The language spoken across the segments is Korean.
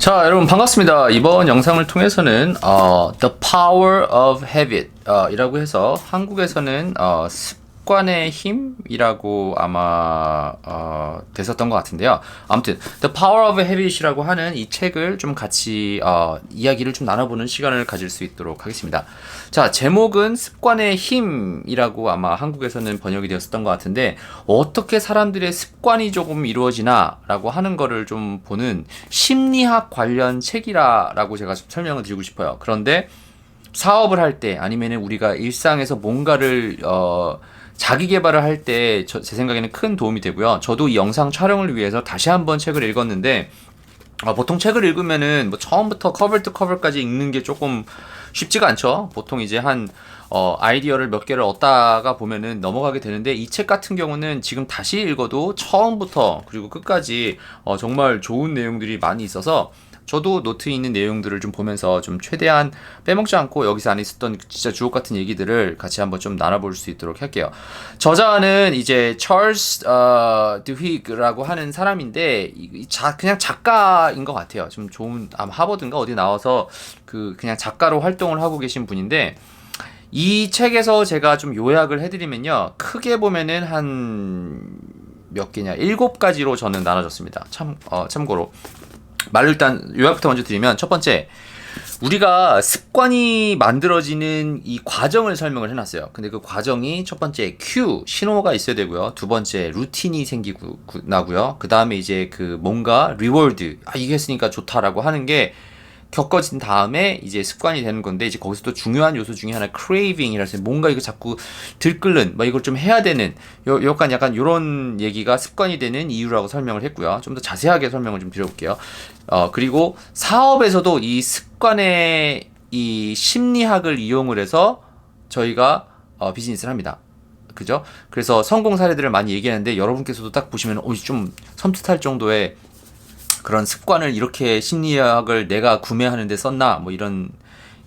자, 여러분 반갑습니다. 이번 영상을 통해서는 The Power of Habit 이라고 해서 한국에서는 습관의 힘이라고 아마 됐었던 것 같은데요. 아무튼 The Power of Habit이라고 하는 이 책을 좀 같이 이야기를 좀 나눠보는 시간을 가질 수 있도록 하겠습니다. 자, 제목은 습관의 힘이라고 아마 한국에서는 번역이 되었었던 것 같은데, 어떻게 사람들의 습관이 조금 이루어지나 라고 하는 거를 좀 보는 심리학 관련 책이라고 제가 좀 설명을 드리고 싶어요. 그런데 사업을 할 때 아니면 우리가 일상에서 뭔가를 자기 개발을 할 때 제 생각에는 큰 도움이 되고요. 저도 이 영상 촬영을 위해서 다시 한번 책을 읽었는데, 보통 책을 읽으면은 뭐 처음부터 커버 투 커버까지 읽는 게 조금 쉽지가 않죠. 보통 이제 한 아이디어를 몇 개를 얻다가 보면은 넘어가게 되는데, 이 책 같은 경우는 지금 다시 읽어도 처음부터 그리고 끝까지 정말 좋은 내용들이 많이 있어서 저도 노트에 있는 내용들을 좀 보면서 좀 최대한 빼먹지 않고 여기서 안에 있었던 진짜 주옥 같은 얘기들을 같이 한번 좀 나눠볼 수 있도록 할게요. 저자는 이제 찰스 드윅라고 하는 사람인데, 그냥 작가인 것 같아요. 좀 좋은, 아마 하버드인가 어디 나와서 그냥 작가로 활동을 하고 계신 분인데, 이 책에서 제가 좀 요약을 해드리면요, 크게 보면은 한 몇 개냐, 7가지로 저는 나눠졌습니다. 참고로 말로 일단 요약부터 먼저 드리면, 첫 번째, 우리가 습관이 만들어지는 이 과정을 설명을 해놨어요. 근데 그 과정이 첫 번째 큐, 신호가 있어야 되고요. 두 번째 루틴이 생기고 나고요. 그 다음에 이제 뭔가 리워드, 이게 했으니까 좋다라고 하는 게 겪어진 다음에 이제 습관이 되는 건데, 이제 거기서 또 중요한 요소 중에 하나 크레이빙이라서 뭔가 이거 자꾸 들끓는, 이걸 좀 해야 되는, 약간 요런 얘기가 습관이 되는 이유라고 설명을 했고요. 좀 더 자세하게 설명을 좀 드려볼게요. 그리고 사업에서도 이 습관의 이 심리학을 이용을 해서 저희가 비즈니스를 합니다. 그죠? 그래서 성공 사례들을 많이 얘기하는데, 여러분께서도 딱 보시면 좀 섬뜩할 정도의 그런 습관을, 이렇게 심리학을 내가 구매하는데 썼나, 뭐 이런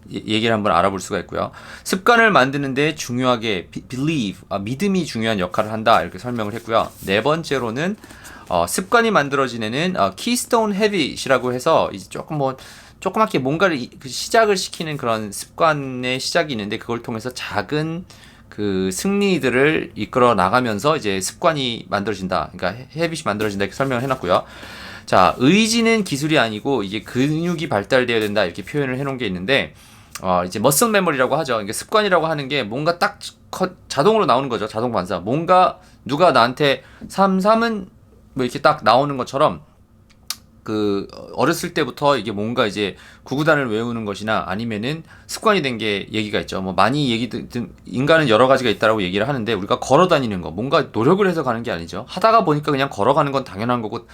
얘기를 한번 알아볼 수가 있고요. 습관을 만드는데 중요하게 believe, 믿음이 중요한 역할을 한다, 이렇게 설명을 했고요. 네 번째로는 습관이 만들어지는 keystone habit이라고 해서 이제 조그맣게 뭔가를 시작을 시키는 그런 습관의 시작이 있는데, 그걸 통해서 작은 승리들을 이끌어 나가면서 이제 습관이 만들어진다, 그러니까 헤빗이 만들어진다, 이렇게 설명을 해놨고요. 자, 의지는 기술이 아니고 이게 근육이 발달되어야 된다, 이렇게 표현을 해놓은 게 있는데, 이제 머슬 메모리라고 하죠. 그러니까 습관이라고 하는 게 뭔가 딱 자동으로 나오는 거죠. 자동 반사. 뭔가 누가 나한테 3은 뭐 이렇게 딱 나오는 것처럼, 어렸을 때부터 이게 뭔가 이제 구구단을 외우는 것이나 아니면은 습관이 된 게 얘기가 있죠. 뭐 많이 인간은 여러 가지가 있다라고 얘기를 하는데, 우리가 걸어 다니는 거, 뭔가 노력을 해서 가는 게 아니죠. 하다가 보니까 그냥 걸어가는 건 당연한 거고,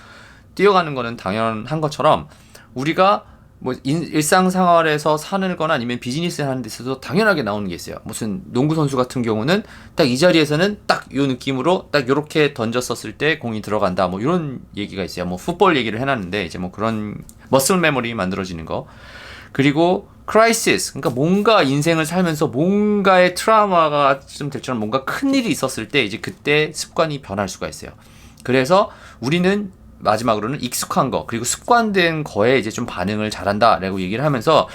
뛰어가는 거는 당연한 것처럼, 우리가 뭐 일상생활에서 사는 거나 아니면 비즈니스 하는 데 있어서 당연하게 나오는 게 있어요. 무슨 농구 선수 같은 경우는 딱 이 자리에서는 딱 요 느낌으로 딱 요렇게 던졌었을 때 공이 들어간다, 뭐 이런 얘기가 있어요. 뭐 풋볼 얘기를 해놨는데, 이제 뭐 그런 머슬 메모리 만들어지는 거. 그리고 크라이시스, 그러니까 뭔가 인생을 살면서 뭔가의 트라우마가 좀 될처럼 뭔가 큰 일이 있었을 때, 이제 그때 습관이 변할 수가 있어요. 그래서 우리는 마지막으로는 익숙한 거, 그리고 습관된 거에 이제 좀 반응을 잘한다 라고 얘기를 하면서,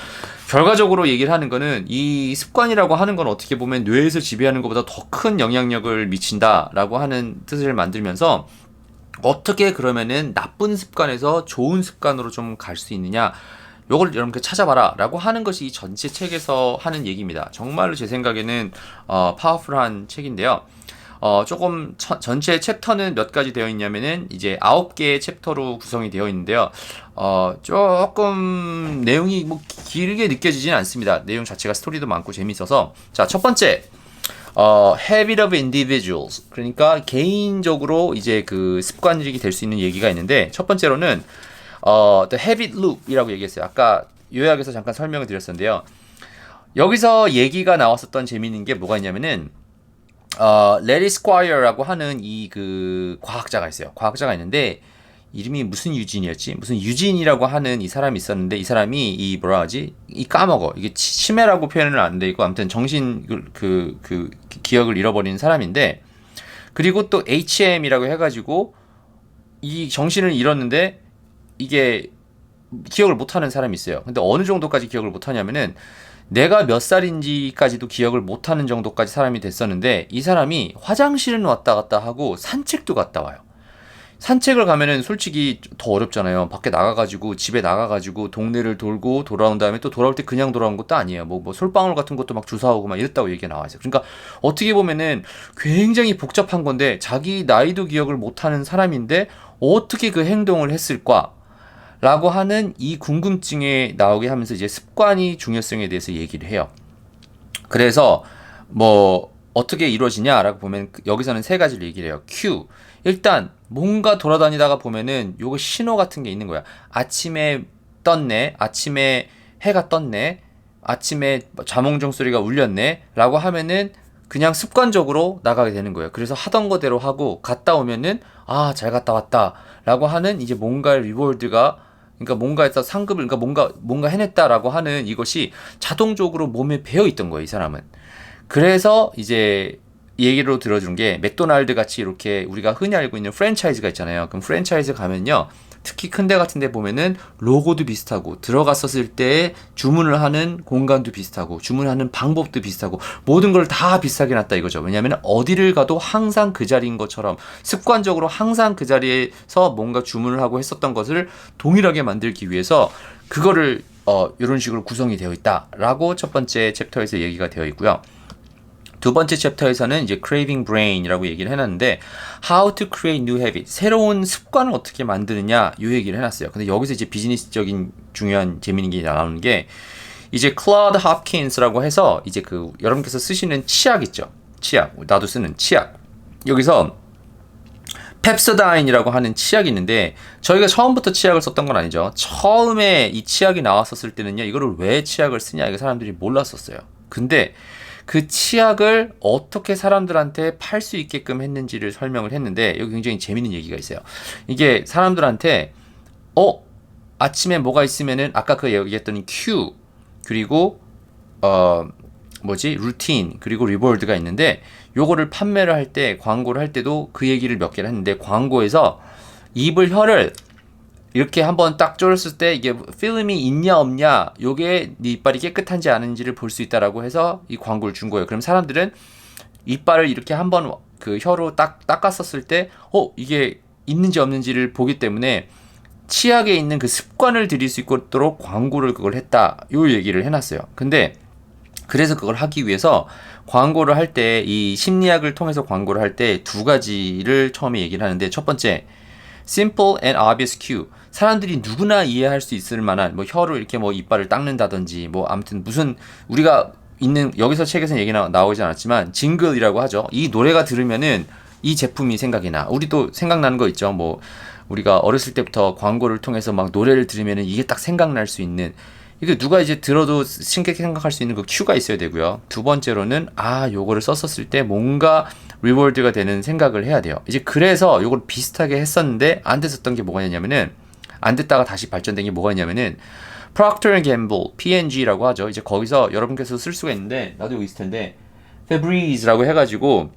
결과적으로 얘기를 하는 거는, 이 습관이라고 하는 건 어떻게 보면 뇌에서 지배하는 것보다 더 큰 영향력을 미친다 라고 하는 뜻을 만들면서, 어떻게 그러면은 나쁜 습관에서 좋은 습관으로 좀 갈 수 있느냐, 요걸 여러분께 찾아봐라 라고 하는 것이 이 전체 책에서 하는 얘기입니다. 정말로 제 생각에는 파워풀한 책인데요. 조금 전체 챕터는 몇 가지 되어 있냐면은 이제 9개의 챕터로 구성이 되어 있는데요. 조금 내용이 뭐 길게 느껴지진 않습니다. 내용 자체가 스토리도 많고 재밌어서. 자, 첫 번째, habit of individuals, 그러니까 개인적으로 이제 습관들이 될 수 있는 얘기가 있는데, 첫 번째로는 the habit loop이라고 얘기했어요. 아까 요약에서 잠깐 설명을 드렸었는데요. 여기서 얘기가 나왔었던 재미있는 게 뭐가 있냐면은, 레리 스콰이어라고 하는 이 과학자가 있어요. 과학자가 있는데, 이름이 무슨 유진이었지? 무슨 유진이라고 하는 이 사람이 있었는데, 이 사람이 까먹어. 이게 치매라고 표현을 안 돼 있고, 아무튼 정신 기억을 잃어버린 사람인데, 그리고 또 HM이라고 해가지고 이 정신을 잃었는데, 이게 기억을 못하는 사람이 있어요. 근데 어느 정도까지 기억을 못하냐면은 내가 몇 살인지까지도 기억을 못하는 정도까지 사람이 됐었는데 이 사람이 화장실은 왔다 갔다 하고 산책도 갔다 와요. 산책을 가면은 솔직히 더 어렵잖아요. 밖에 나가가지고 집에 나가가지고 동네를 돌고 돌아온 다음에 또 돌아올 때 그냥 돌아온 것도 아니에요. 뭐 솔방울 같은 것도 막 주워오고 막 이랬다고 얘기가 나와 있어요. 그러니까 어떻게 보면은 굉장히 복잡한 건데 자기 나이도 기억을 못하는 사람인데 어떻게 그 행동을 했을까? 라고 하는 이 궁금증에 나오게 하면서 이제 습관이 중요성에 대해서 얘기를 해요. 그래서 뭐 어떻게 이루어지냐라고 보면 여기서는 세 가지를 얘기를 해요. Q. 일단 뭔가 돌아다니다가 보면은 요거 신호 같은 게 있는 거야. 아침에 떴네. 아침에 해가 떴네. 아침에 자몽종 소리가 울렸네. 라고 하면은 그냥 습관적으로 나가게 되는 거예요. 그래서 하던 거대로 하고 갔다 오면은 아, 잘 갔다 왔다. 라고 하는 이제 뭔가 리워드가 그러니까 뭔가에서 상급을 그러니까 뭔가 해냈다라고 하는 이것이 자동적으로 몸에 배어 있던 거예요, 이 사람은. 그래서 이제 얘기로 들어준 게 맥도날드 같이 이렇게 우리가 흔히 알고 있는 프랜차이즈가 있잖아요. 그럼 프랜차이즈 가면요. 특히 큰 데 같은 데 보면은 로고도 비슷하고 들어갔었을 때 주문을 하는 공간도 비슷하고 주문하는 방법도 비슷하고 모든 걸 다 비슷하게 놨다 이거죠. 왜냐하면 어디를 가도 항상 그 자리인 것처럼 습관적으로 항상 그 자리에서 뭔가 주문을 하고 했었던 것을 동일하게 만들기 위해서 그거를 이런 식으로 구성이 되어 있다라고 첫 번째 챕터에서 얘기가 되어 있고요. 두 번째 챕터에서는 이제 craving brain이라고 얘기를 해놨는데 how to create new habit 새로운 습관을 어떻게 만드느냐 이 얘기를 해놨어요. 근데 여기서 이제 비즈니스적인 중요한 재미있는 게 나오는 게 이제 클라우드 홉킨스라고 해서 이제 그 여러분께서 쓰시는 치약 있죠. 치약 나도 쓰는 치약 여기서 펩소다인이라고 하는 치약이 있는데 저희가 처음부터 치약을 썼던 건 아니죠. 처음에 이 치약이 나왔었을 때는요. 이거를 왜 치약을 쓰냐 이거 사람들이 몰랐었어요. 근데 그 치약을 어떻게 사람들한테 팔 수 있게끔 했는지를 설명을 했는데 여기 굉장히 재밌는 얘기가 있어요. 이게 사람들한테 아침에 뭐가 있으면은 아까 그 얘기했던 Q 그리고 루틴 그리고 리워드가 있는데 요거를 판매를 할 때 광고를 할 때도 그 얘기를 몇 개를 했는데 광고에서 입을 혀를 이렇게 한번 딱 졸았을 때 이게 필름이 있냐 없냐 요게 네 이빨이 깨끗한지 아닌지를 볼 수 있다라고 해서 이 광고를 준 거예요. 그럼 사람들은 이빨을 이렇게 한번 그 혀로 딱 닦았었을 때 이게 있는지 없는지를 보기 때문에 치약에 있는 그 습관을 들일 수 있도록 광고를 그걸 했다 요 얘기를 해놨어요. 근데 그래서 그걸 하기 위해서 광고를 할 때 이 심리학을 통해서 광고를 할 때 두 가지를 처음에 얘기를 하는데 첫 번째 simple and obvious cue 사람들이 누구나 이해할 수 있을 만한 뭐 혀로 이렇게 뭐 이빨을 닦는다든지 뭐 아무튼 무슨 우리가 있는 여기서 책에서는 얘기 나오지 않았지만 징글이라고 하죠. 이 노래가 들으면은 이 제품이 생각이 나. 우리도 생각나는 거 있죠. 뭐 우리가 어렸을 때부터 광고를 통해서 막 노래를 들으면은 이게 딱 생각날 수 있는 이게 누가 이제 들어도 신기하게 생각할 수 있는 그 큐가 있어야 되고요. 두 번째로는 요거를 썼었을 때 뭔가 리워드가 되는 생각을 해야 돼요. 이제 그래서 요걸 비슷하게 했었는데 안 됐었던 게 뭐가 있냐면은 안 됐다가 다시 발전된 게 뭐가 있냐면은 Procter & Gamble, P&G라고 하죠. 이제 거기서 여러분께서 쓸 수가 있는데 나도 여기 있을 텐데 Febrez라고 해가지고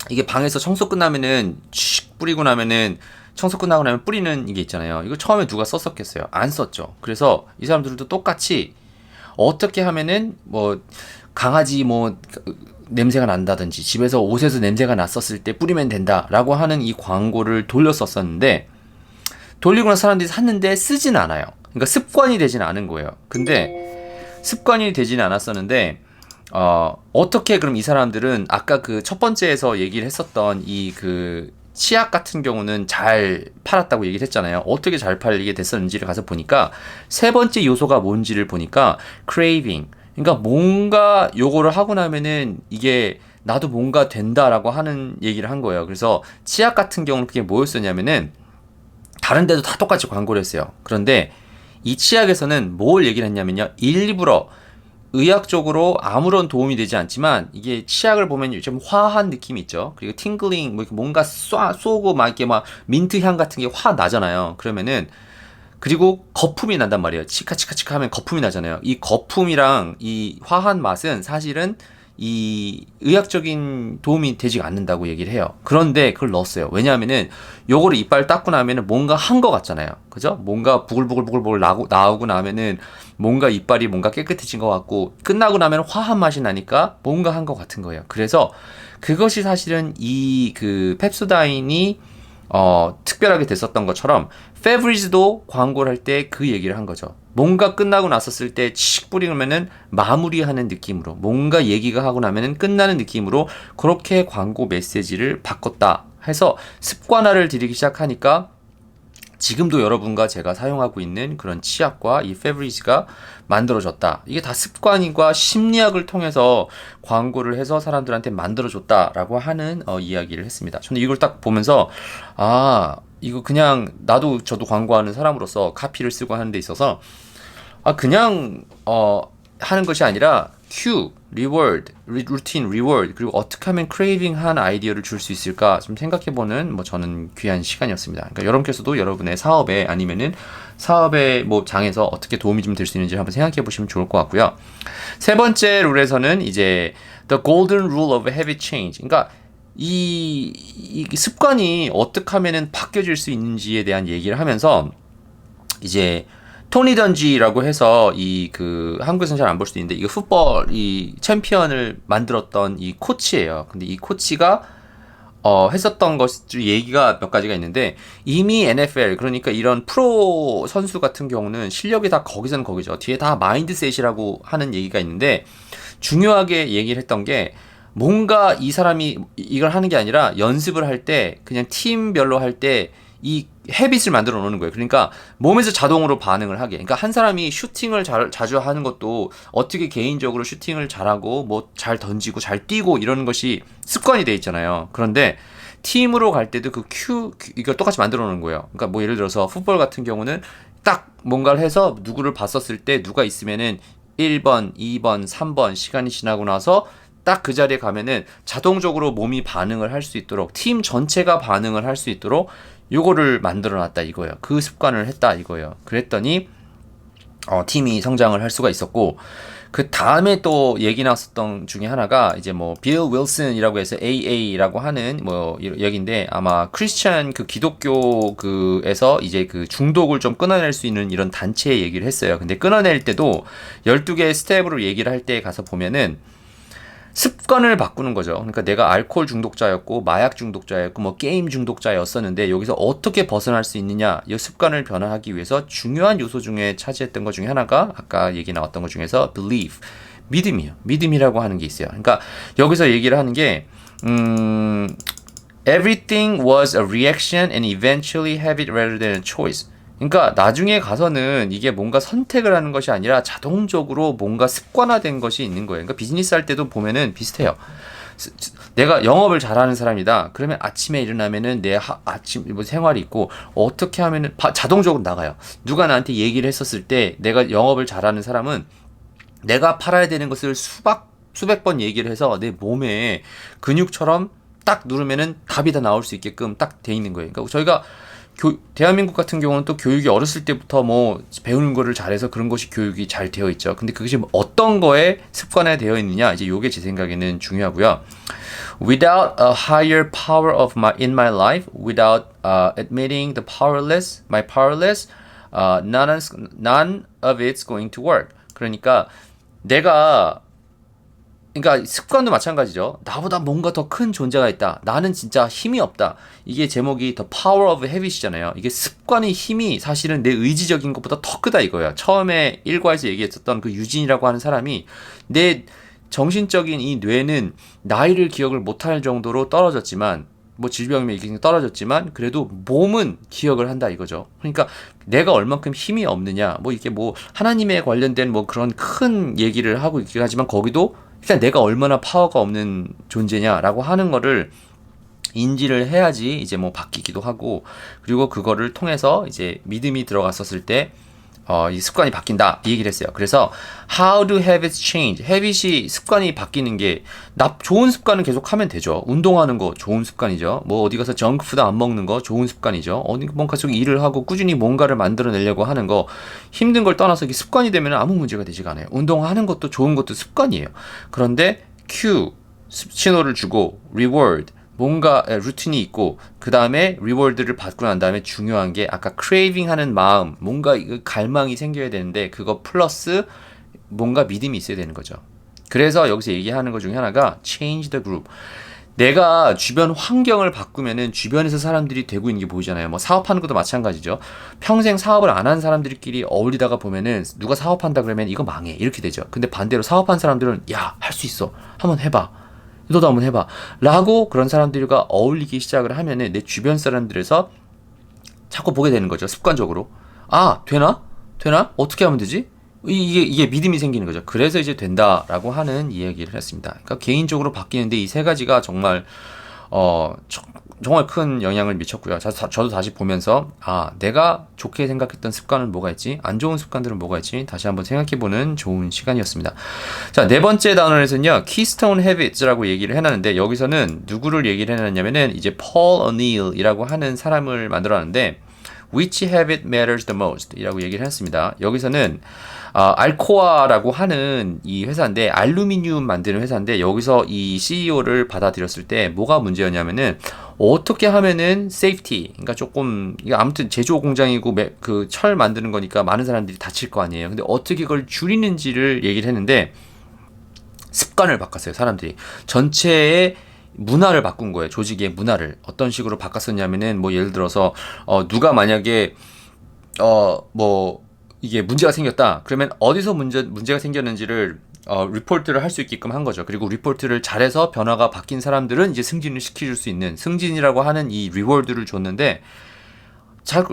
이게 방에서 청소 끝나면은 칙 뿌리고 나면은 청소 끝나고 나면 뿌리는 이게 있잖아요. 이거 처음에 누가 썼었겠어요? 안 썼죠. 그래서 이 사람들도 똑같이 어떻게 하면은 뭐 강아지 뭐 냄새가 난다든지 집에서 옷에서 냄새가 났었을 때 뿌리면 된다라고 하는 이 광고를 돌렸었었는데 돌리고 나서 사람들이 샀는데 쓰진 않아요. 그러니까 습관이 되진 않은 거예요. 근데 습관이 되진 않았었는데 어떻게 그럼 이 사람들은 아까 그 첫 번째에서 얘기를 했었던 이 그 치약 같은 경우는 잘 팔았다고 얘기를 했잖아요. 어떻게 잘 팔리게 됐었는지를 가서 보니까 세 번째 요소가 뭔지를 보니까 craving 그러니까 뭔가 요거를 하고 나면은 이게 나도 뭔가 된다라고 하는 얘기를 한 거예요. 그래서 치약 같은 경우는 그게 뭐였었냐면은 다른 데도 다 똑같이 광고를 했어요. 그런데 이 치약에서는 뭘 얘기를 했냐면요. 일부러 의학적으로 아무런 도움이 되지 않지만 이게 치약을 보면 좀 화한 느낌이 있죠. 그리고 팅글링 뭐 뭔가 쏘고 막 이렇게 막 민트 향 같은 게 화 나잖아요. 그러면은 그리고 거품이 난단 말이에요. 치카치카치카 하면 거품이 나잖아요. 이 거품이랑 이 화한 맛은 사실은 이 의학적인 도움이 되지 않는다고 얘기를 해요. 그런데 그걸 넣었어요. 왜냐하면은 요거를 이빨 닦고 나면은 뭔가 한 거 같잖아요. 그죠? 뭔가 부글부글부글 나오고 나면은 뭔가 이빨이 뭔가 깨끗해진 것 같고 끝나고 나면 화한 맛이 나니까 뭔가 한 것 같은 거예요. 그래서 그것이 사실은 이 그 펩소다인이 특별하게 됐었던 것처럼 페브리즈도 광고를 할 때 그 얘기를 한 거죠. 뭔가 끝나고 났었을 때 칙 뿌리면은 마무리하는 느낌으로 뭔가 얘기가 하고 나면은 끝나는 느낌으로 그렇게 광고 메시지를 바꿨다 해서 습관화를 들이기 시작하니까 지금도 여러분과 제가 사용하고 있는 그런 치약과 이 페브리즈가 만들어졌다. 이게 다 습관과 심리학을 통해서 광고를 해서 사람들한테 만들어줬다라고 하는 이야기를 했습니다. 저는 이걸 딱 보면서 이거 그냥 저도 광고하는 사람으로서 카피를 쓰고 하는 데 있어서 그냥 하는 것이 아니라 큐, 리워드, 루틴, 리워드 그리고 어떻게 하면 크레이빙한 아이디어를 줄 수 있을까 좀 생각해보는 저는 귀한 시간이었습니다. 그러니까 여러분께서도 여러분의 사업에 아니면은 사업의 장에서 어떻게 도움이 좀 될 수 있는지 한번 생각해보시면 좋을 것 같고요. 세 번째 룰에서는 이제 the golden rule of habit change. 그러니까 이 습관이 어떻게 하면은 바뀌어질 수 있는지에 대한 얘기를 하면서 이제 토니 던지라고 해서 한국에서는 잘 안 볼 수도 있는데 이거 풋볼 이 챔피언을 만들었던 이 코치예요. 근데 이 코치가 했었던 얘기가 몇 가지가 있는데 이미 NFL 그러니까 이런 프로 선수 같은 경우는 실력이 다 거기서는 거기죠. 뒤에 다 마인드셋이라고 하는 얘기가 있는데 중요하게 얘기를 했던 게 뭔가 이 사람이 이걸 하는 게 아니라 연습을 할 때 그냥 팀별로 할 때 이 헤빗을 만들어 놓는 거예요. 그러니까 몸에서 자동으로 반응을 하게. 그러니까 한 사람이 슈팅을 자주 하는 것도 어떻게 개인적으로 슈팅을 잘하고 잘 던지고 잘 뛰고 이러는 것이 습관이 돼 있잖아요. 그런데 팀으로 갈 때도 이걸 똑같이 만들어 놓는 거예요. 그러니까 예를 들어서 풋볼 같은 경우는 딱 뭔가를 해서 누구를 봤었을 때 누가 있으면은 1번, 2번, 3번 시간이 지나고 나서 딱 그 자리에 가면은 자동적으로 몸이 반응을 할 수 있도록 팀 전체가 반응을 할 수 있도록 요거를 만들어 놨다 이거예요. 그 습관을 했다 이거예요. 그랬더니 팀이 성장을 할 수가 있었고 그 다음에 또 얘기 나왔었던 중에 하나가 이제 빌 윌슨이라고 해서 AA라고 하는 여기인데 아마 크리스찬 기독교 에서 이제 중독을 좀 끊어낼 수 있는 이런 단체의 얘기를 했어요. 근데 끊어낼 때도 12개의 스텝으로 얘기를 할 때 가서 보면은 습관을 바꾸는 거죠. 그러니까 내가 알코올 중독자였고 마약 중독자였고 게임 중독자였었는데 여기서 어떻게 벗어날 수 있느냐 이 습관을 변화하기 위해서 중요한 요소 중에 차지했던 것 중에 하나가 아까 얘기 나왔던 것 중에서 belief, 믿음이에요. 믿음이라고 하는 게 있어요. 그러니까 여기서 얘기를 하는 게 everything was a reaction and eventually habit rather than a choice. 그러니까 나중에 가서는 이게 뭔가 선택을 하는 것이 아니라 자동적으로 뭔가 습관화된 것이 있는 거예요. 그러니까 비즈니스 할 때도 보면은 비슷해요. 내가 영업을 잘하는 사람이다. 그러면 아침에 일어나면은 내 아침 생활이 있고 어떻게 하면은 자동적으로 나가요. 누가 나한테 얘기를 했었을 때 내가 영업을 잘하는 사람은 내가 팔아야 되는 것을 수백 번 얘기를 해서 내 몸에 근육처럼 딱 누르면은 답이 다 나올 수 있게끔 딱 돼 있는 거예요. 그러니까 저희가 대한민국 같은 경우는 또 교육이 어렸을 때부터 배우는 거를 잘해서 그런 것이 교육이 잘 되어 있죠. 근데 그것이 어떤 거에 습관화 되어 있느냐 이제 요게 제 생각에는 중요하고요. Without a higher power in my life, without admitting my powerless, none of it's going to work. 그러니까 습관도 마찬가지죠. 나보다 뭔가 더 큰 존재가 있다. 나는 진짜 힘이 없다. 이게 제목이 The Power of Habit이잖아요. 이게 습관의 힘이 사실은 내 의지적인 것보다 더 크다 이거예요. 처음에 일과에서 얘기했었던 유진이라고 하는 사람이 내 정신적인 이 뇌는 나이를 기억을 못할 정도로 떨어졌지만 질병이 떨어졌지만 그래도 몸은 기억을 한다 이거죠. 그러니까 내가 얼만큼 힘이 없느냐 이게 하나님에 관련된 그런 큰 얘기를 하고 있긴 하지만 거기도 일단 내가 얼마나 파워가 없는 존재냐라고 하는 거를 인지를 해야지 이제 바뀌기도 하고 그리고 그거를 통해서 이제 믿음이 들어갔었을 때 이 습관이 바뀐다 이 얘기를 했어요. 그래서 how do habits change? habit이 습관이 바뀌는 게 좋은 습관은 계속 하면 되죠. 운동하는 거 좋은 습관이죠. 어디 가서 정크푸드 안 먹는 거 좋은 습관이죠. 뭔가 계속 일을 하고 꾸준히 뭔가를 만들어내려고 하는 거 힘든 걸 떠나서 이게 습관이 되면 아무 문제가 되지가 않아요. 운동하는 것도 좋은 것도 습관이에요. 그런데 Q 신호를 주고 reward 뭔가 루틴이 있고 그 다음에 리워드를 받고 난 다음에 중요한 게 아까 craving 하는 마음 뭔가 갈망이 생겨야 되는데 그거 플러스 뭔가 믿음이 있어야 되는 거죠. 그래서 여기서 얘기하는 것 중에 하나가 change the group. 내가 주변 환경을 바꾸면은 주변에서 사람들이 되고 있는 게 보이잖아요. 뭐 사업하는 것도 마찬가지죠. 평생 사업을 안 한 사람들끼리 어울리다가 보면은 누가 사업한다 그러면 이거 망해 이렇게 되죠. 근데 반대로 사업한 사람들은 야, 할 수 있어. 한번 해봐. 너도 한번 해봐. 라고 그런 사람들과 어울리기 시작을 하면은 내 주변 사람들에서 자꾸 보게 되는 거죠. 습관적으로. 아, 되나? 되나? 어떻게 하면 되지? 이게 믿음이 생기는 거죠. 그래서 이제 된다라고 하는 이야기를 했습니다. 그러니까 개인적으로 바뀌는데 이 세 가지가 정말 정말 큰 영향을 미쳤고요. 저도 다시 보면서 내가 좋게 생각했던 습관은 뭐가 있지? 안 좋은 습관들은 뭐가 있지? 다시 한번 생각해보는 좋은 시간이었습니다. 자, 네 번째 단원에서는요. Keystone Habits라고 얘기를 해놨는데 여기서는 누구를 얘기를 해놨냐면은 이제 Paul O'Neill이라고 하는 사람을 만들어놨는데 Which habit matters the most? 이라고 얘기를 했습니다. 여기서는 알코아라고 하는 이 회사인데 알루미늄 만드는 회사인데 여기서 이 CEO를 받아들였을 때 뭐가 문제였냐면은 어떻게 하면은 세이프티 그러니까 조금 이게 아무튼 제조 공장이고 그 철 만드는 거니까 많은 사람들이 다칠 거 아니에요. 근데 어떻게 그걸 줄이는지를 얘기를 했는데 습관을 바꿨어요. 사람들이 전체의 문화를 바꾼 거예요. 조직의 문화를 어떤 식으로 바꿨었냐면은 뭐 예를 들어서 누가 만약에 뭐 이게 문제가 생겼다. 그러면 어디서 문제가 생겼는지를 리포트를 할 수 있게끔 한 거죠. 그리고 리포트를 잘해서 변화가 바뀐 사람들은 이제 승진을 시켜줄 수 있는 승진이라고 하는 이 리워드를 줬는데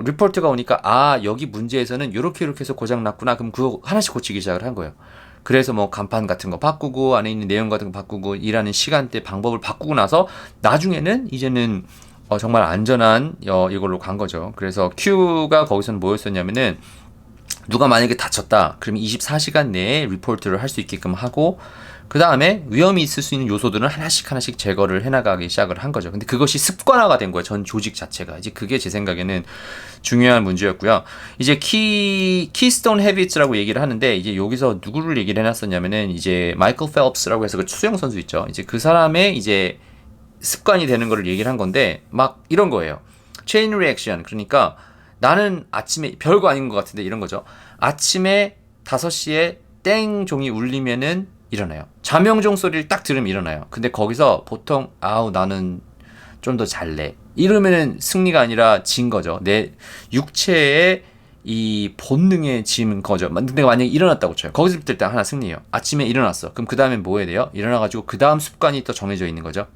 리포트가 오니까 여기 문제에서는 요렇게 해서 고장 났구나. 그럼 그거 하나씩 고치기 시작을 한 거예요. 그래서 뭐 간판 같은 거 바꾸고 안에 있는 내용 같은 거 바꾸고 일하는 시간대 방법을 바꾸고 나서 나중에는 이제는 정말 안전한 이걸로 간 거죠. 그래서 Q가 거기서는 뭐였었냐면은 누가 만약에 다쳤다. 그러면 24시간 내에 리포트를 할 수 있게끔 하고 그 다음에 위험이 있을 수 있는 요소들은 하나씩 제거를 해나가기 시작을 한 거죠. 근데 그것이 습관화가 된 거예요. 전 조직 자체가. 이제 그게 제 생각에는 중요한 문제였고요. 이제 키스톤 헤비츠라고 얘기를 하는데 이제 여기서 누구를 얘기를 해놨었냐면은 이제 마이클 펠프스라고 해서 그 수영 선수 있죠. 이제 그 사람의 이제 습관이 되는 거를 얘기를 한 건데 막 이런 거예요. 체인 리액션. 그러니까 나는 아침에 별거 아닌 것 같은데 이런 거죠. 아침에 5시에 땡 종이 울리면은 일어나요. 자명종 소리를 딱 들으면 일어나요. 근데 거기서 보통 나는 좀 더 잘래. 이러면은 승리가 아니라 진 거죠. 내 육체의 이 본능에 진 거죠. 근데 만약에 일어났다고 쳐요. 거기서부터 일단 하나 승리해요. 아침에 일어났어. 그럼 그 다음에 뭐 해야 돼요? 일어나가지고 그 다음 습관이 또 정해져 있는 거죠.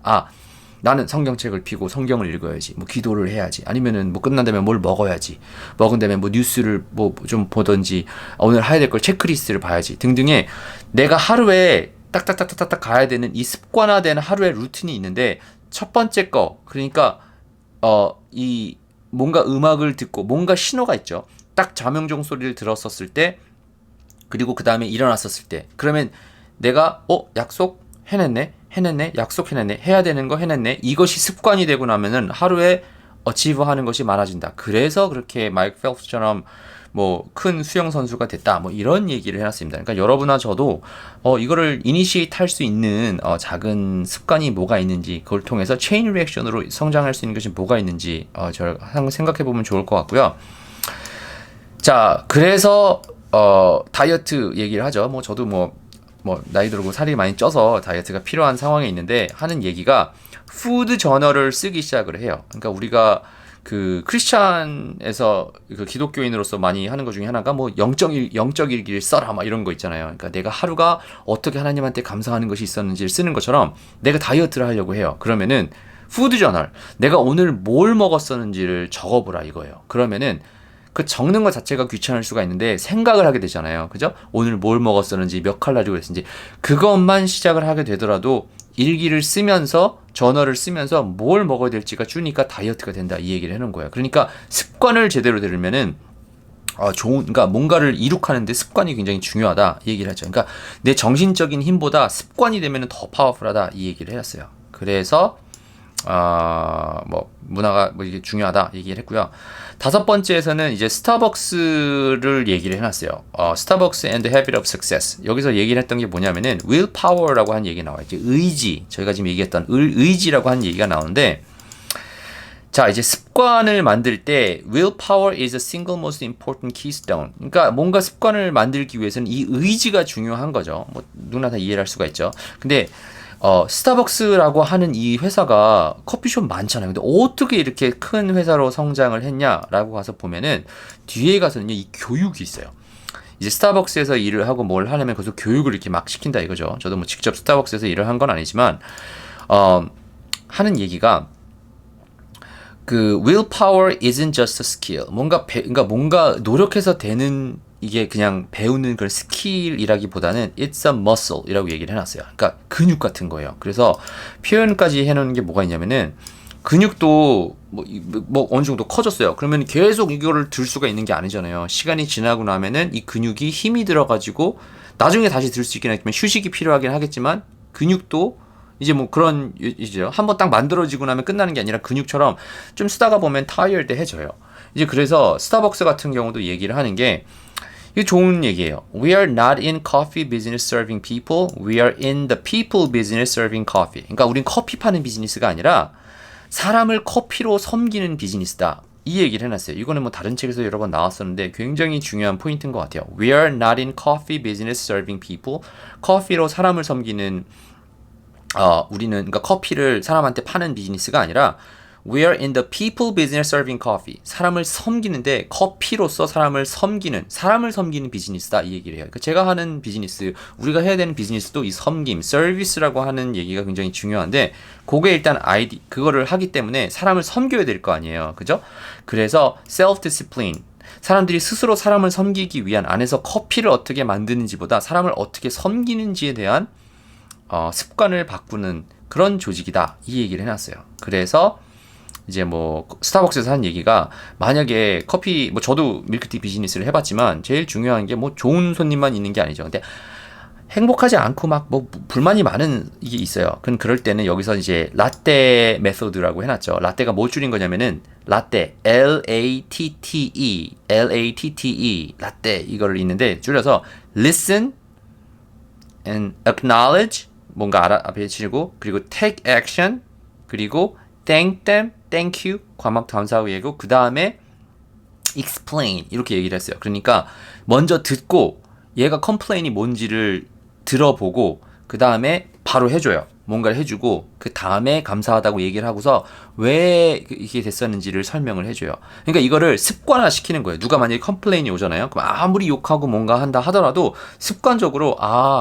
나는 성경책을 펴고 성경을 읽어야지. 뭐 기도를 해야지. 아니면은 뭐 끝난 다음에 뭘 먹어야지. 먹은 다음에 뭐 뉴스를 뭐 좀 보든지 오늘 해야 될 걸 체크리스트를 봐야지. 등등의 내가 하루에 딱딱딱딱딱 가야 되는 이 습관화된 하루의 루틴이 있는데 첫 번째 거 그러니까 이 뭔가 음악을 듣고 뭔가 신호가 있죠. 딱 자명종 소리를 들었었을 때 그리고 그 다음에 일어났었을 때 그러면 내가 약속 해냈네. 약속해냈네. 해야 되는 거 해냈네. 이것이 습관이 되고 나면은 하루에 어치브하는 것이 많아진다. 그래서 그렇게 마이크 펠프스처럼 뭐 큰 수영 선수가 됐다. 뭐 이런 얘기를 해놨습니다. 그러니까 여러분과 저도 이거를 이니시에이트 할 수 있는 작은 습관이 뭐가 있는지 그걸 통해서 체인 리액션으로 성장할 수 있는 것이 뭐가 있는지 저 한번 생각해 보면 좋을 것 같고요. 자, 그래서 다이어트 얘기를 하죠. 뭐 저도 뭐 나이 들고 살이 많이 쪄서 다이어트가 필요한 상황에 있는데 하는 얘기가 푸드 저널을 쓰기 시작을 해요. 그러니까 우리가 그 크리스찬에서 그 기독교인으로서 많이 하는 것 중에 하나가 뭐 영적 일기를 써라 막 이런 거 있잖아요. 그러니까 내가 하루가 어떻게 하나님한테 감사하는 것이 있었는지를 쓰는 것처럼 내가 다이어트를 하려고 해요. 그러면은 푸드 저널 내가 오늘 뭘 먹었었는지를 적어보라 이거예요. 그러면은 그 적는 것 자체가 귀찮을 수가 있는데 생각을 하게 되잖아요. 그죠? 오늘 뭘 먹었었는지 몇 칼로리를 했는지 그것만 시작을 하게 되더라도 일기를 쓰면서 저널을 쓰면서 뭘 먹어야 될지가 주니까 다이어트가 된다 이 얘기를 해놓은 거예요. 그러니까 습관을 제대로 들으면은 그러니까 뭔가를 이룩하는데 습관이 굉장히 중요하다 이 얘기를 하죠. 그러니까 내 정신적인 힘보다 습관이 되면은 더 파워풀하다 이 얘기를 해놨어요. 그래서 뭐 문화가 뭐 이게 중요하다 얘기를 했고요. 다섯 번째에서는 이제 스타벅스를 얘기를 해놨어요. 스타벅스 and the habit of success. 여기서 얘기를 했던 게 뭐냐면은 willpower라고 한 얘기 나와요. 이제 의지. 저희가 지금 얘기했던 의지라고 한 얘기가 나오는데, 자, 이제 습관을 만들 때 willpower is the single most important keystone. 그러니까 뭔가 습관을 만들기 위해서는 이 의지가 중요한 거죠. 뭐 누구나 다 이해를 할 수가 있죠. 근데 스타벅스라고 하는 이 회사가 커피숍 많잖아요. 근데 어떻게 이렇게 큰 회사로 성장을 했냐라고 가서 보면은 뒤에 가서는요, 이 교육이 있어요. 이제 스타벅스에서 일을 하고 뭘 하려면 거기서 교육을 이렇게 막 시킨다 이거죠. 저도 뭐 직접 스타벅스에서 일을 한 건 아니지만 하는 얘기가 그 willpower isn't just a skill. 그러니까 뭔가 노력해서 되는 이게 그냥 배우는 그런 스킬이라기보다는 it's a muscle이라고 얘기를 해놨어요. 그러니까 근육 같은 거예요. 그래서 표현까지 해놓은 게 뭐가 있냐면은 근육도 뭐 어느 정도 커졌어요. 그러면 계속 이거를 들 수가 있는 게 아니잖아요. 시간이 지나고 나면은 이 근육이 힘이 들어가지고 나중에 다시 들 수 있긴 하겠지만 휴식이 필요하긴 하겠지만 근육도 이제 뭐 그런 이제 한번 딱 만들어지고 나면 끝나는 게 아니라 근육처럼 좀 쓰다가 보면 타이어드해져요. 이제 그래서 스타벅스 같은 경우도 얘기를 하는 게 이게 좋은 얘기예요. We are not in coffee business serving people. We are in the people business serving coffee. 그러니까 우린 커피 파는 비즈니스가 아니라 사람을 커피로 섬기는 비즈니스다. 이 얘기를 해놨어요. 이거는 뭐 다른 책에서 여러 번 나왔었는데 굉장히 중요한 포인트인 것 같아요. We are not in coffee business serving people. 커피로 사람을 섬기는 우리는 그러니까 커피를 사람한테 파는 비즈니스가 아니라 We are in the people business serving coffee. 사람을 섬기는데 커피로서 사람을 섬기는 비즈니스다 이 얘기를 해요. 그러니까 제가 하는 비즈니스, 우리가 해야 되는 비즈니스도 이 섬김, 서비스라고 하는 얘기가 굉장히 중요한데 그게 일단 그거를 하기 때문에 사람을 섬겨야 될 거 아니에요. 그죠? 그래서 self-discipline. 사람들이 스스로 사람을 섬기기 위한 안에서 커피를 어떻게 만드는지보다 사람을 어떻게 섬기는지에 대한 습관을 바꾸는 그런 조직이다 이 얘기를 해놨어요. 그래서 이제 뭐 스타벅스에서 한 얘기가 만약에 커피 뭐 저도 밀크티 비즈니스를 해봤지만 제일 중요한 게 뭐 좋은 손님만 있는 게 아니죠. 근데 행복하지 않고 막 뭐 불만이 많은 이게 있어요. 그럴 때는 여기서 이제 라떼 메소드라고 해놨죠. 라떼가 뭐 줄인 거냐면은 라떼 LATTE 라떼 이거를 있는데 줄여서 listen and acknowledge 뭔가 앞에 치고 그리고 take action 그리고 thank them, thank you, 감사하고 얘기고 그 다음에 explain 이렇게 얘기를 했어요. 그러니까 먼저 듣고 얘가 컴플레인이 뭔지를 들어보고 그 다음에 바로 해줘요. 뭔가를 해주고 그 다음에 감사하다고 얘기를 하고서 왜 이게 됐었는지를 설명을 해줘요. 그러니까 이거를 습관화 시키는 거예요. 누가 만약에 컴플레인이 오잖아요. 그럼 아무리 욕하고 뭔가 한다 하더라도 습관적으로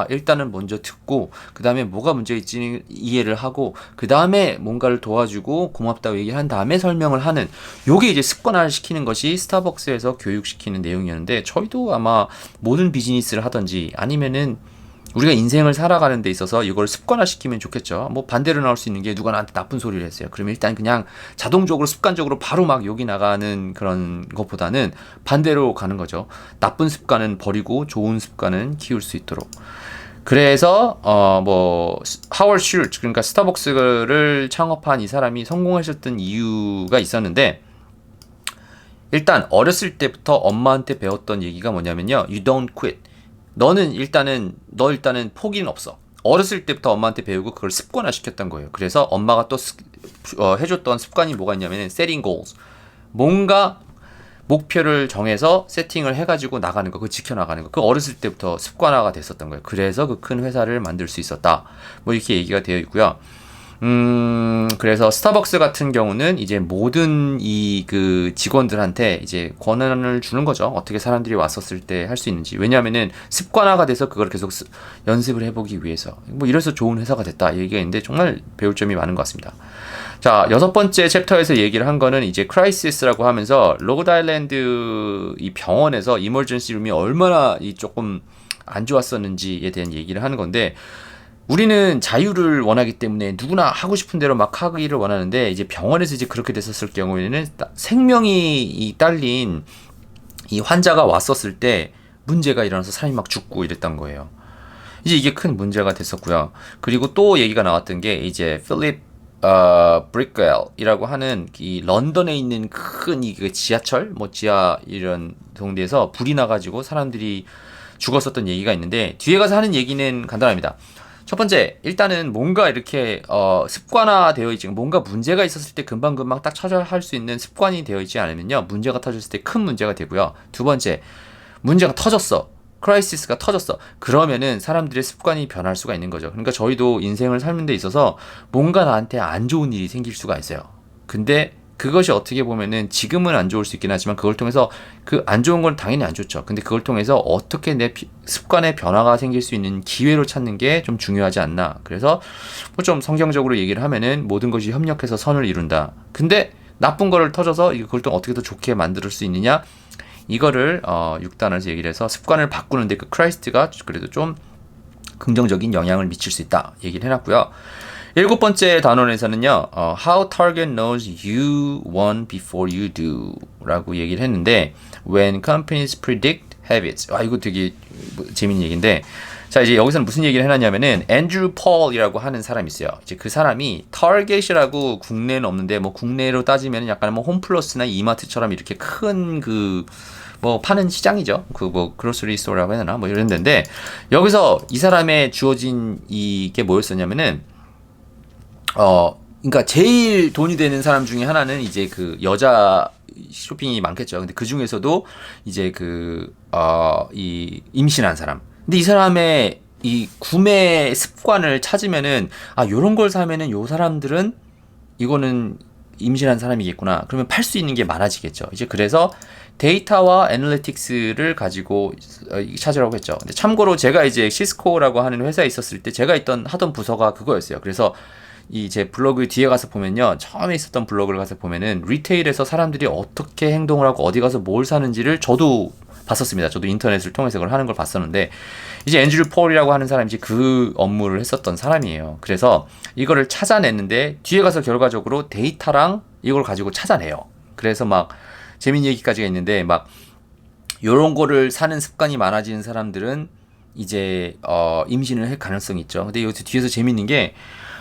일단은 먼저 듣고 그 다음에 뭐가 문제일지 이해를 하고 그 다음에 뭔가를 도와주고 고맙다고 얘기를 한 다음에 설명을 하는 요게 이제 습관화를 시키는 것이 스타벅스에서 교육시키는 내용이었는데 저희도 아마 모든 비즈니스를 하든지 아니면은 우리가 인생을 살아가는 데 있어서 이걸 습관화시키면 좋겠죠. 뭐 반대로 나올 수 있는 게 누가 나한테 나쁜 소리를 했어요. 그러면 일단 그냥 자동적으로 습관적으로 바로 막 욕이 나가는 그런 것보다는 반대로 가는 거죠. 나쁜 습관은 버리고 좋은 습관은 키울 수 있도록. 그래서 뭐 하워드 슐츠 그러니까 스타벅스를 창업한 이 사람이 성공하셨던 이유가 있었는데 일단 어렸을 때부터 엄마한테 배웠던 얘기가 뭐냐면요. You don't quit. 너 일단은 포기는 없어. 어렸을 때부터 엄마한테 배우고 그걸 습관화 시켰던 거예요. 그래서 엄마가 또 해줬던 습관이 뭐가 있냐면 setting goals. 뭔가 목표를 정해서 세팅을 해가지고 나가는 거, 그거 지켜나가는 거. 그 어렸을 때부터 습관화가 됐었던 거예요. 그래서 그 큰 회사를 만들 수 있었다. 뭐 이렇게 얘기가 되어 있고요. 그래서 스타벅스 같은 경우는 이제 모든 그 직원들한테 이제 권한을 주는 거죠. 어떻게 사람들이 왔었을 때 할 수 있는지. 왜냐하면은 습관화가 돼서 그걸 계속 연습을 해보기 위해서. 뭐 이래서 좋은 회사가 됐다. 얘기가 있는데 정말 배울 점이 많은 것 같습니다. 자, 6번째 챕터에서 얘기를 한 거는 이제 크라이시스라고 하면서 로드아일랜드 이 병원에서 이머전시 룸이 얼마나 조금 안 좋았었는지에 대한 얘기를 하는 건데 우리는 자유를 원하기 때문에 누구나 하고 싶은 대로 막 하기를 원하는데 이제 병원에서 이제 그렇게 됐었을 경우에는 생명이 딸린 이 환자가 왔었을 때 문제가 일어나서 사람이 막 죽고 이랬던 거예요. 이제 이게 큰 문제가 됐었고요. 그리고 또 얘기가 나왔던 게 이제 필립 브릭웰이라고 하는 이 런던에 있는 큰 이 지하철, 뭐 지하 이런 동네에서 불이 나가지고 사람들이 죽었었던 얘기가 있는데 뒤에 가서 하는 얘기는 간단합니다. 첫 번째, 일단은 뭔가 이렇게 습관화되어 있지, 뭔가 문제가 있었을 때 금방금방 딱 처리할 수 있는 습관이 되어 있지 않으면요, 문제가 터졌을 때 큰 문제가 되고요. 두 번째, 문제가 터졌어. 크라이시스가 터졌어. 그러면은 사람들의 습관이 변할 수가 있는 거죠. 그러니까 저희도 인생을 삶는 데 있어서 뭔가 나한테 안 좋은 일이 생길 수가 있어요. 근데 그것이 어떻게 보면은 지금은 안 좋을 수 있긴 하지만 그걸 통해서 그 안 좋은 건 당연히 안 좋죠. 근데 그걸 통해서 어떻게 내 습관의 변화가 생길 수 있는 기회로 찾는 게 좀 중요하지 않나. 그래서 뭐 좀 성경적으로 얘기를 하면은 모든 것이 협력해서 선을 이룬다. 근데 나쁜 거를 터져서 그걸 또 어떻게 더 좋게 만들 수 있느냐? 이거를 6단에서 얘기를 해서 습관을 바꾸는데 그 크라이스트가 그래도 좀 긍정적인 영향을 미칠 수 있다 얘기를 해놨고요. 7번째 단원에서는요, How target knows you won before you do 라고 얘기를 했는데, When companies predict habits. 이거 되게 재밌는 얘기인데, 자, 이제 여기서는 무슨 얘기를 해놨냐면은, 앤드류 폴이라고 하는 사람이 있어요. 이제 그 사람이 타겟이라고 국내는 없는데, 뭐 국내로 따지면 약간 뭐 홈플러스나 이마트처럼 이렇게 큰 뭐 파는 시장이죠. 그 뭐 그로서리 스토어라고 해야 되나? 뭐 이런 데인데, 여기서 이 사람의 주어진 이게 뭐였었냐면은, 그러니까 제일 돈이 되는 사람 중에 하나는 이제 그 여자 쇼핑이 많겠죠. 근데 그 중에서도 이제 이 임신한 사람. 근데 이 사람의 이 구매 습관을 찾으면은, 요런 걸 사면은 요 사람들은 이거는 임신한 사람이겠구나. 그러면 팔 수 있는 게 많아지겠죠. 이제 그래서 데이터와 애널리틱스를 가지고 찾으라고 했죠. 근데 참고로 제가 이제 시스코라고 하는 회사에 있었을 때 제가 하던 부서가 그거였어요. 그래서 이 제 블로그 뒤에 가서 보면요, 처음에 있었던 블로그를 가서 보면은 리테일에서 사람들이 어떻게 행동을 하고 어디 가서 뭘 사는지를 저도 봤었습니다. 저도 인터넷을 통해서 그걸 하는 걸 봤었는데, 이제 앤드류 폴이라고 하는 사람이 이제 그 업무를 했었던 사람이에요. 그래서 이거를 찾아냈는데 뒤에 가서 결과적으로 데이터랑 이걸 가지고 찾아내요. 그래서 막 재밌는 얘기까지가 있는데, 막 요런 거를 사는 습관이 많아지는 사람들은 이제 임신을 할 가능성이 있죠. 근데 여기서 뒤에서 재밌는 게,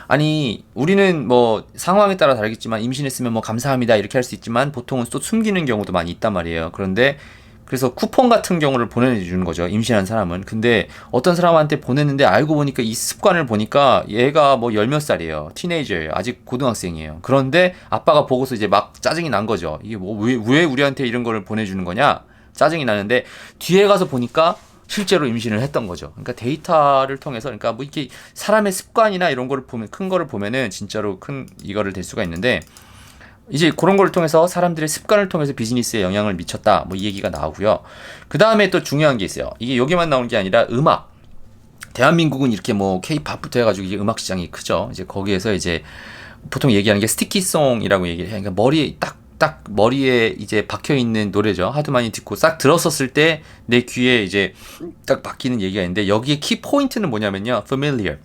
아니 우리는 뭐 상황에 따라 다르겠지만 임신했으면 뭐 감사합니다 이렇게 할 수 있지만 보통은 또 숨기는 경우도 많이 있단 말이에요. 그런데 그래서 쿠폰 같은 경우를 보내주는 거죠, 임신한 사람은. 근데 어떤 사람한테 보냈는데 알고 보니까 이 습관을 보니까 얘가 뭐 열 몇 살이에요. 티네이저예요. 아직 고등학생이에요. 그런데 아빠가 보고서 이제 막 짜증이 난 거죠. 이게 뭐 왜 우리한테 이런 거를 보내주는 거냐? 짜증이 나는데 뒤에 가서 보니까 실제로 임신을 했던 거죠. 그러니까 데이터를 통해서, 그러니까 뭐 이렇게 사람의 습관이나 이런 거를 보면, 큰 거를 보면은 진짜로 큰 이거를 될 수가 있는데, 이제 그런 거를 통해서 사람들의 습관을 통해서 비즈니스에 영향을 미쳤다, 뭐 이 얘기가 나오고요. 그 다음에 또 중요한 게 있어요. 이게 여기만 나오는 게 아니라 음악. 대한민국은 이렇게 뭐 K-팝부터 해가지고 이제 음악 시장이 크죠. 이제 거기에서 이제 보통 얘기하는 게 스티키송이라고 얘기를 해요. 그러니까 머리에 딱 머리에 이제 박혀 있는 노래죠. 하도 많이 듣고 싹 들었었을 때 내 귀에 이제 딱 박히는 얘기가 있는데, 여기에 키 포인트는 뭐냐면요, familiar.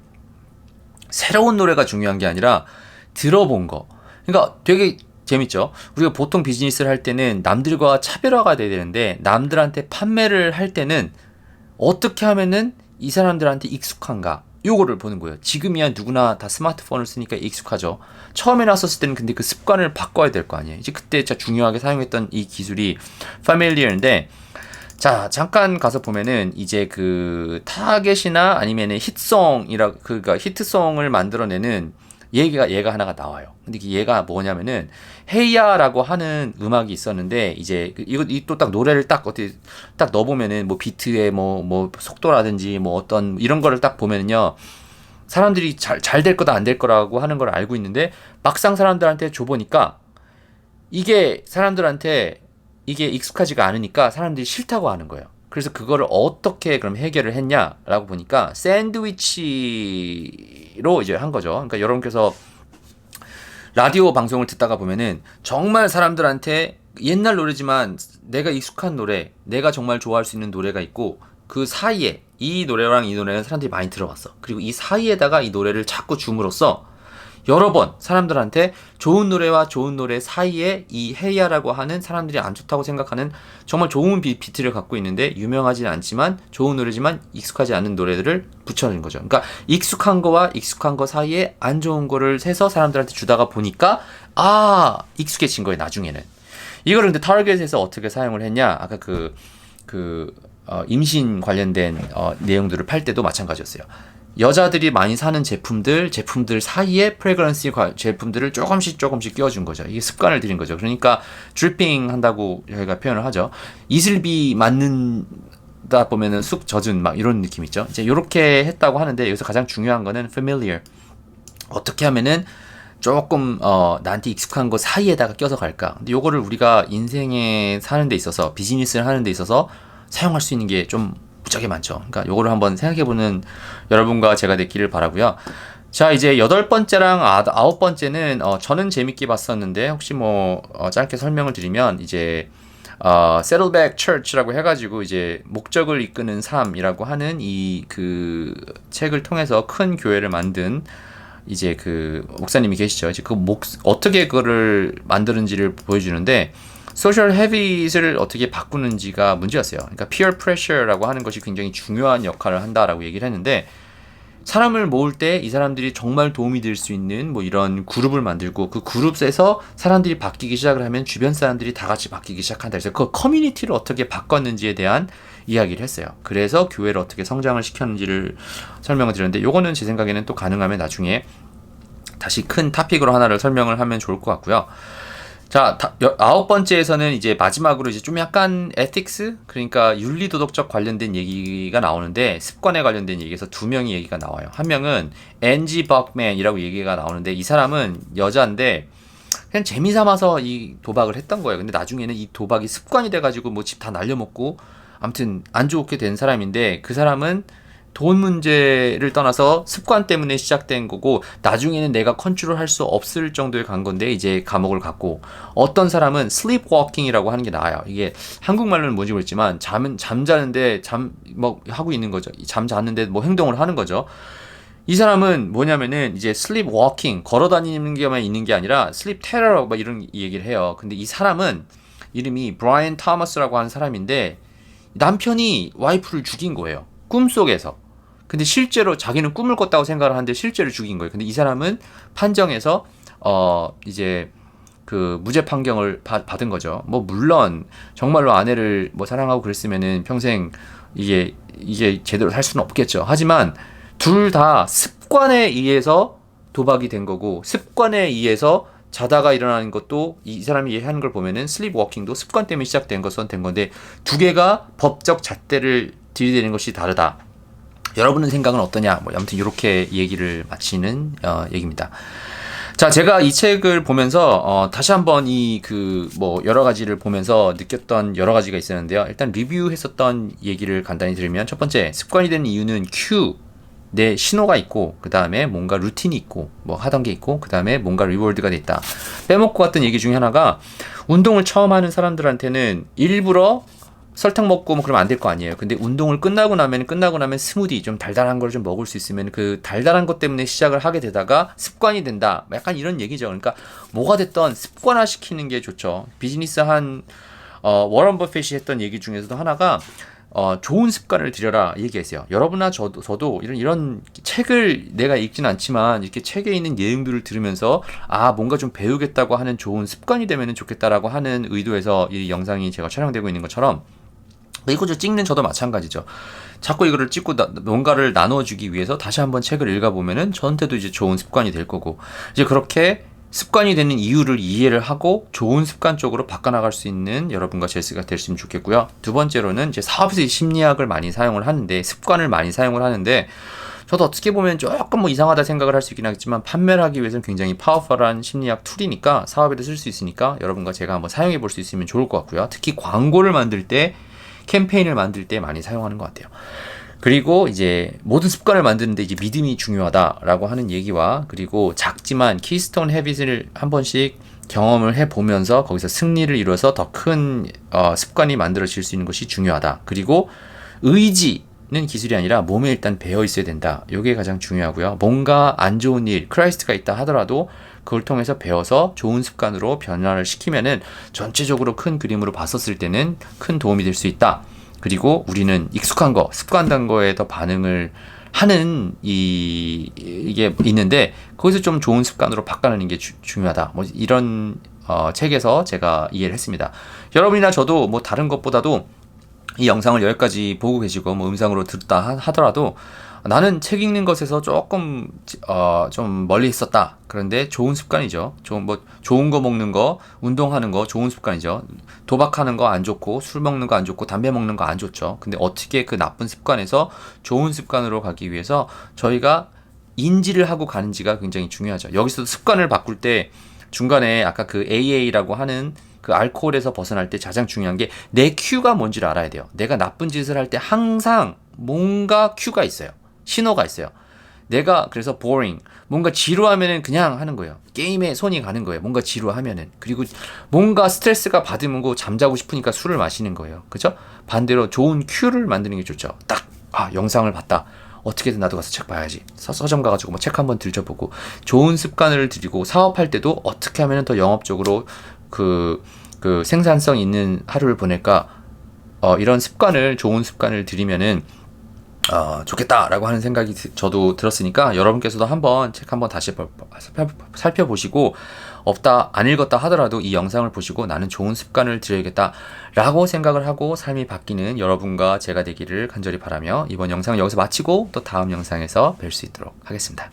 새로운 노래가 중요한 게 아니라 들어본 거. 그러니까 되게 재밌죠. 우리가 보통 비즈니스를 할 때는 남들과 차별화가 돼야 되는데, 남들한테 판매를 할 때는 어떻게 하면은 이 사람들한테 익숙한가, 요거를 보는 거예요. 지금이야 누구나 다 스마트폰을 쓰니까 익숙하죠. 처음에 나섰을 때는 근데 그 습관을 바꿔야 될 거 아니에요. 이제 그때 진짜 중요하게 사용했던 이 기술이 familiar인데, 자, 잠깐 가서 보면은 이제 그 타겟이나 아니면은 그러니까 히트송을 만들어내는 얘가 하나가 나와요. 근데 얘가 뭐냐면은 헤이야라고 하는 음악이 있었는데, 이제 이거 또 딱 노래를 딱 어떻게 딱 넣어보면은 뭐 비트의 뭐 속도라든지 뭐 어떤 이런 거를 딱 보면은요, 사람들이 잘 될 거다 안 될 거라고 하는 걸 알고 있는데, 막상 사람들한테 줘보니까 이게 사람들한테 이게 익숙하지가 않으니까 사람들이 싫다고 하는 거예요. 그래서 그거를 어떻게 그럼 해결을 했냐라고 보니까 샌드위치로 이제 한 거죠. 그러니까 여러분께서 라디오 방송을 듣다가 보면은 정말 사람들한테 옛날 노래지만 내가 익숙한 노래, 내가 정말 좋아할 수 있는 노래가 있고, 그 사이에 이 노래랑 이 노래는 사람들이 많이 들어봤어. 그리고 이 사이에다가 이 노래를 자꾸 줌으로써 여러 번 사람들한테 좋은 노래와 좋은 노래 사이에 이 헤이야라고 하는 사람들이 안 좋다고 생각하는 정말 좋은 비트를 갖고 있는데 유명하지는 않지만 좋은 노래지만 익숙하지 않은 노래들을 붙여준 거죠. 그러니까 익숙한 거와 익숙한 거 사이에 안 좋은 거를 세서 사람들한테 주다가 보니까 익숙해진 거예요, 나중에는. 이걸 근데 타겟에서 어떻게 사용을 했냐? 아까 임신 관련된 내용들을 팔 때도 마찬가지였어요. 여자들이 많이 사는 제품들 사이에 프레그런스 제품들을 조금씩 끼워준 거죠. 이게 습관을 들인 거죠. 그러니까 드리핑 한다고 저희가 표현을 하죠. 이슬비 맞는다 보면은 쑥 젖은 막 이런 느낌 있죠. 이제 이렇게 했다고 하는데 여기서 가장 중요한 거는 familiar. 어떻게 하면은 조금 나한테 익숙한 거 사이에다가 껴서 갈까. 근데 요거를 우리가 인생에 사는 데 있어서 비즈니스를 하는 데 있어서 사용할 수 있는 게 좀 무지하게 많죠. 그러니까 요거를 한번 생각해보는 여러분과 제가 됐기를 바라고요. 자, 이제 8번째랑 9번째는 저는 재밌게 봤었는데 혹시 짧게 설명을 드리면 이제 Saddleback Church라고 해가지고 이제 목적을 이끄는 삶이라고 하는 이 책을 통해서 큰 교회를 만든 이제 목사님이 계시죠. 이제 어떻게 그거를 만드는지를 보여주는데 소셜 헤빗을 어떻게 바꾸는지가 문제였어요. 그러니까 peer pressure라고 하는 것이 굉장히 중요한 역할을 한다라고 얘기를 했는데 사람을 모을 때 이 사람들이 정말 도움이 될 수 있는 이런 그룹을 만들고 그 그룹에서 사람들이 바뀌기 시작을 하면 주변 사람들이 다 같이 바뀌기 시작한다. 그래서 그 커뮤니티를 어떻게 바꿨는지에 대한 이야기를 했어요. 그래서 교회를 어떻게 성장을 시켰는지를 설명을 드렸는데 요거는 제 생각에는 또 가능하면 나중에 다시 큰 토픽으로 하나를 설명을 하면 좋을 것 같고요. 자, 9번째에서는 이제 마지막으로 이제 좀 약간 에틱스? 그러니까 윤리도덕적 관련된 얘기가 나오는데 습관에 관련된 얘기에서 2명이 얘기가 나와요. 한 명은 앤지 버크맨이라고 얘기가 나오는데 이 사람은 여자인데 그냥 재미삼아서 이 도박을 했던 거예요. 근데 나중에는 이 도박이 습관이 돼가지고 집 다 날려먹고 아무튼 안 좋게 된 사람인데 그 사람은 돈 문제를 떠나서 습관 때문에 시작된 거고 나중에는 내가 컨트롤할 수 없을 정도에 간 건데 이제 감옥을 갔고 어떤 사람은 sleepwalking이라고 하는 게 나와요. 이게 한국말로는 뭔지 모르겠지만 잠자는데 하고 있는 거죠. 잠자는데 행동을 하는 거죠. 이 사람은 뭐냐면은 이제 sleepwalking 걸어다니는 게만 있는 게 아니라 sleep terror 이런 얘기를 해요. 근데 이 사람은 이름이 브라이언 토머스라고 하는 사람인데 남편이 와이프를 죽인 거예요. 꿈속에서. 근데 실제로 자기는 꿈을 꿨다고 생각을 하는데 실제로 죽인 거예요. 근데 이 사람은 판정에서 이제 무죄 판결을 받은 거죠. 물론 정말로 아내를 사랑하고 그랬으면은 평생 이게 제대로 살 수는 없겠죠. 하지만 둘 다 습관에 의해서 도박이 된 거고 습관에 의해서 자다가 일어나는 것도 이 사람이 얘기하는 걸 보면은 슬립워킹도 습관 때문에 시작된 것은 된 건데 두 개가 법적 잣대를 들이대는 것이 다르다. 여러분의 생각은 어떠냐? 아무튼 이렇게 얘기를 마치는 얘기입니다. 자, 제가 이 책을 보면서 다시 한번 여러 가지를 보면서 느꼈던 여러 가지가 있었는데요. 일단 리뷰했었던 얘기를 간단히 들으면 첫 번째, 습관이 되는 이유는 내 신호가 있고 그 다음에 뭔가 루틴이 있고 하던 게 있고 그 다음에 뭔가 리워드가 돼 있다. 빼먹고 갔던 얘기 중에 하나가 운동을 처음 하는 사람들한테는 일부러 설탕 먹고 그러면 안 될 거 아니에요. 근데 운동을 끝나고 나면 스무디 좀 달달한 걸 좀 먹을 수 있으면 그 달달한 것 때문에 시작을 하게 되다가 습관이 된다. 약간 이런 얘기죠. 그러니까 뭐가 됐던 습관화 시키는 게 좋죠. 비즈니스 워런 버핏이 했던 얘기 중에서도 하나가 좋은 습관을 들여라 얘기했어요. 여러분이나 저도 이런 책을 내가 읽진 않지만 이렇게 책에 있는 내용들을 들으면서 뭔가 좀 배우겠다고 하는 좋은 습관이 되면 좋겠다라고 하는 의도에서 이 영상이 제가 촬영되고 있는 것처럼 이거 찍는 저도 마찬가지죠. 자꾸 이거를 찍고 뭔가를 나눠주기 위해서 다시 한번 책을 읽어보면은 저한테도 이제 좋은 습관이 될 거고 이제 그렇게 습관이 되는 이유를 이해를 하고 좋은 습관 쪽으로 바꿔나갈 수 있는 여러분과 제스가 됐으면 좋겠고요. 두 번째로는 이제 사업에서 심리학을 많이 사용을 하는데 습관을 많이 사용을 하는데 저도 어떻게 보면 조금 이상하다 생각을 할 수 있긴 하겠지만 판매를 하기 위해서는 굉장히 파워풀한 심리학 툴이니까 사업에도 쓸 수 있으니까 여러분과 제가 한번 사용해 볼 수 있으면 좋을 것 같고요. 특히 광고를 만들 때 캠페인을 만들 때 많이 사용하는 것 같아요. 그리고 이제 모든 습관을 만드는데 이제 믿음이 중요하다라고 하는 얘기와 그리고 작지만 키스톤 헤빗을 한 번씩 경험을 해보면서 거기서 승리를 이루어서 더 큰 습관이 만들어질 수 있는 것이 중요하다. 그리고 의지, 기술이 아니라 몸에 일단 배어 있어야 된다. 이게 가장 중요하고요. 뭔가 안 좋은 일, 크라이스트가 있다 하더라도 그걸 통해서 배워서 좋은 습관으로 변화를 시키면은 전체적으로 큰 그림으로 봤었을 때는 큰 도움이 될 수 있다. 그리고 우리는 익숙한 거, 습관된 거에 더 반응을 하는 이게 있는데 거기서 좀 좋은 습관으로 바꿔내는 게 중요하다. 뭐 이런 책에서 제가 이해를 했습니다. 여러분이나 저도 뭐 다른 것보다도 이 영상을 여기까지 보고 계시고 뭐 음성으로 듣다 하더라도 나는 책 읽는 것에서 조금 좀 멀리 있었다. 그런데 좋은 습관이죠. 좋은 거 먹는 거, 운동하는 거 좋은 습관이죠. 도박하는 거 안 좋고 술 먹는 거 안 좋고 담배 먹는 거 안 좋죠. 근데 어떻게 그 나쁜 습관에서 좋은 습관으로 가기 위해서 저희가 인지를 하고 가는지가 굉장히 중요하죠. 여기서 습관을 바꿀 때 중간에 아까 그 AA라고 하는 그 알코올에서 벗어날 때 가장 중요한 게 내 큐가 뭔지를 알아야 돼요. 내가 나쁜 짓을 할 때 항상 뭔가 큐가 있어요. 신호가 있어요. 내가 그래서 boring, 뭔가 지루하면은 그냥 하는 거예요. 게임에 손이 가는 거예요. 뭔가 지루하면은. 그리고 뭔가 스트레스가 받으면 거 잠자고 싶으니까 술을 마시는 거예요. 그죠? 반대로 좋은 큐를 만드는 게 좋죠. 딱, 영상을 봤다. 어떻게든 나도 가서 책 봐야지. 서점 가가지고 뭐 책 한번 들여보고 좋은 습관을 들이고 사업할 때도 어떻게 하면 더 영업적으로 그 생산성 있는 하루를 보낼까? 이런 좋은 습관을 들이면은 좋겠다라고 하는 생각이 저도 들었으니까 여러분께서도 한번 책 한번 다시 살펴보시고 안 읽었다 하더라도 이 영상을 보시고 나는 좋은 습관을 들여야겠다라고 생각을 하고 삶이 바뀌는 여러분과 제가 되기를 간절히 바라며 이번 영상은 여기서 마치고 또 다음 영상에서 뵐 수 있도록 하겠습니다.